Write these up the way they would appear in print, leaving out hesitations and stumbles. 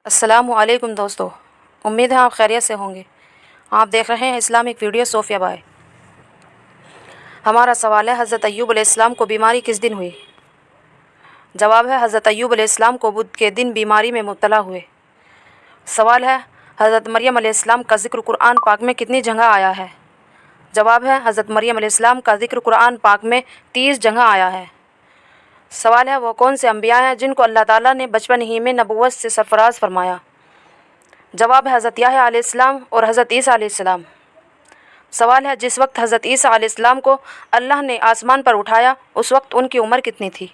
السلام علیکم دوستو، امید ہے آپ خیریت سے ہوں گے۔ آپ دیکھ رہے ہیں اسلامک ویڈیو صوفیہ بھائی۔ ہمارا سوال ہے، حضرت ایوب علیہ السلام کو بیماری کس دن ہوئی؟ جواب ہے، حضرت ایوب علیہ السلام کو بدھ کے دن بیماری میں مبتلا ہوئے۔ سوال ہے، حضرت مریم علیہ السلام کا ذکر قرآن پاک میں کتنی جگہ آیا ہے؟ جواب ہے، حضرت مریم علیہ السلام کا ذکر قرآن پاک میں 30 جگہ آیا ہے۔ سوال ہے، وہ کون سے انبیاء ہیں جن کو اللہ تعالیٰ نے بچپن ہی میں نبوت سے سرفراز فرمایا؟ جواب ہے، حضرت یحییٰ علیہ السلام اور حضرت عیسیٰ علیہ السلام۔ سوال ہے، جس وقت حضرت عیسیٰ علیہ السلام کو اللہ نے آسمان پر اٹھایا اس وقت ان کی عمر کتنی تھی؟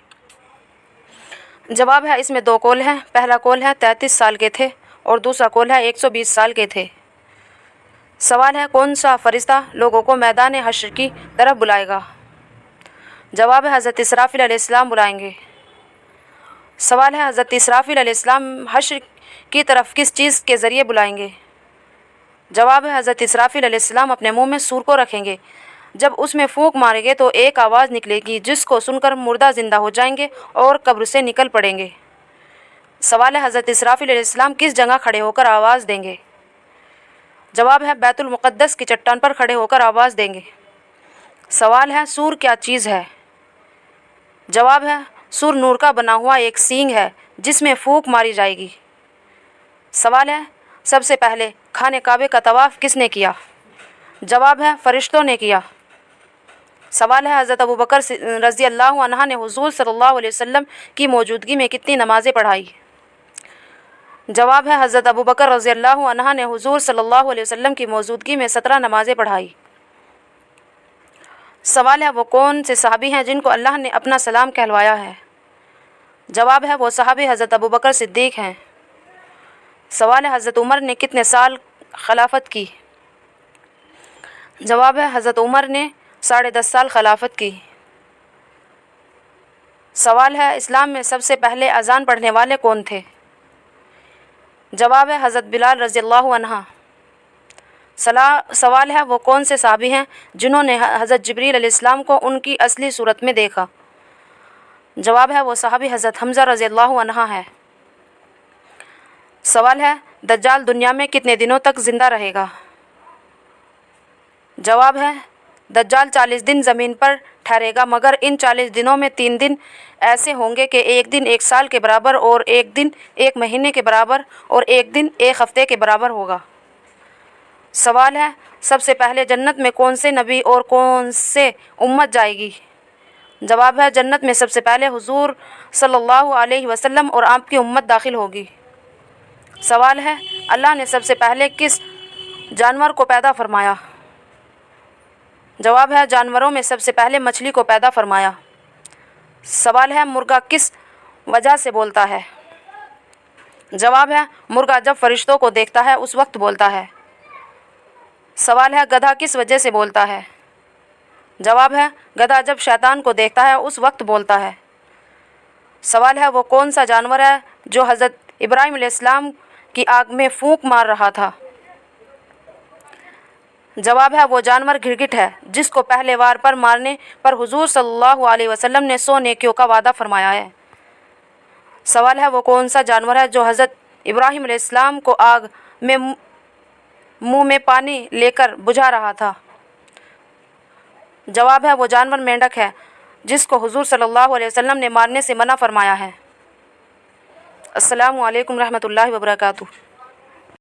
جواب ہے، اس میں 2 قول ہیں۔ پہلا قول ہے 33 سال کے تھے اور دوسرا قول ہے 120 سال کے تھے۔ سوال ہے، کون سا فرشتہ لوگوں کو میدان حشر کی طرف بلائے گا؟ جواب ہے، حضرت اسرافیل علیہ السلام بلائیں گے۔ سوال ہے، حضرت اسرافیل علیہ السلام حشر کی طرف کس چیز کے ذریعے بلائیں گے؟ جواب ہے، حضرت اسرافیل علیہ السلام اپنے منہ میں سور کو رکھیں گے۔ جب اس میں پھونک ماریں گے تو ایک آواز نکلے گی جس کو سن کر مردہ زندہ ہو جائیں گے اور قبر سے نکل پڑیں گے۔ سوال ہے، حضرت اسرافیل علیہ السلام کس جگہ کھڑے ہو کر آواز دیں گے؟ جواب ہے، بیت المقدس کی چٹان پر کھڑے ہو کر آواز دیں گے۔ سوال ہے، سور کیا چیز ہے؟ جواب ہے، سور نور کا بنا ہوا ایک سینگ ہے جس میں پھونک ماری جائے گی۔ سوال ہے، سب سے پہلے خانہ کعبہ کا طواف کس نے کیا؟ جواب ہے، فرشتوں نے کیا۔ سوال ہے، حضرت ابوبکر رضی اللہ عنہ نے حضور صلی اللہ علیہ وسلم کی موجودگی میں کتنی نمازیں پڑھائی؟ جواب ہے، حضرت ابوبکر رضی اللہ عنہ نے حضور صلی اللہ علیہ وسلم کی موجودگی میں 17 نمازیں پڑھائی۔ سوال ہے، وہ کون سے صحابی ہیں جن کو اللہ نے اپنا سلام کہلوایا ہے؟ جواب ہے، وہ صحابی حضرت ابوبکر صدیق ہیں۔ سوال ہے، حضرت عمر نے کتنے سال خلافت کی؟ جواب ہے، حضرت عمر نے 10.5 سال خلافت کی۔ سوال ہے، اسلام میں سب سے پہلے اذان پڑھنے والے کون تھے؟ جواب ہے، حضرت بلال رضی اللہ عنہ۔ سوال ہے، وہ کون سے صحابی ہیں جنہوں نے حضرت جبریل علیہ السلام کو ان کی اصلی صورت میں دیکھا؟ جواب ہے، وہ صحابی حضرت حمزہ رضی اللہ عنہ ہے۔ سوال ہے، دجال دنیا میں کتنے دنوں تک زندہ رہے گا؟ جواب ہے، دجال 40 دن زمین پر ٹھہرے گا، مگر ان 40 دنوں میں 3 دن ایسے ہوں گے کہ ایک دن 1 سال کے برابر اور ایک دن 1 مہینے کے برابر اور ایک دن 1 ہفتے کے برابر ہوگا۔ سوال ہے، سب سے پہلے جنت میں کون سے نبی اور کون سے امت جائے گی؟ جواب ہے، جنت میں سب سے پہلے حضور صلی اللہ علیہ وسلم اور آپ کی امت داخل ہوگی۔ سوال ہے، اللہ نے سب سے پہلے کس جانور کو پیدا فرمایا؟ جواب ہے، جانوروں میں سب سے پہلے مچھلی کو پیدا فرمایا۔ سوال ہے، مرغا کس وجہ سے بولتا ہے؟ جواب ہے، مرغا جب فرشتوں کو دیکھتا ہے اس وقت بولتا ہے۔ سوال ہے، گدھا کس وجہ سے بولتا ہے؟ جواب ہے، گدھا جب شیطان کو دیکھتا ہے اس وقت بولتا ہے۔ سوال ہے، وہ کون سا جانور ہے جو حضرت ابراہیم علیہ السلام کی آگ میں پھونک مار رہا تھا؟ جواب ہے، وہ جانور گرگٹ ہے جس کو پہلے وار پر مارنے پر حضور صلی اللہ علیہ وسلم نے 100 نیکیوں کا وعدہ فرمایا ہے۔ سوال ہے، وہ کون سا جانور ہے جو حضرت ابراہیم علیہ السلام کو آگ میں منہ میں پانی لے کر بجھا رہا تھا؟ جواب ہے، وہ جانور مینڈک ہے جس کو حضور صلی اللہ علیہ وسلم نے مارنے سے منع فرمایا ہے۔ السلام علیکم رحمۃ اللہ وبرکاتہ۔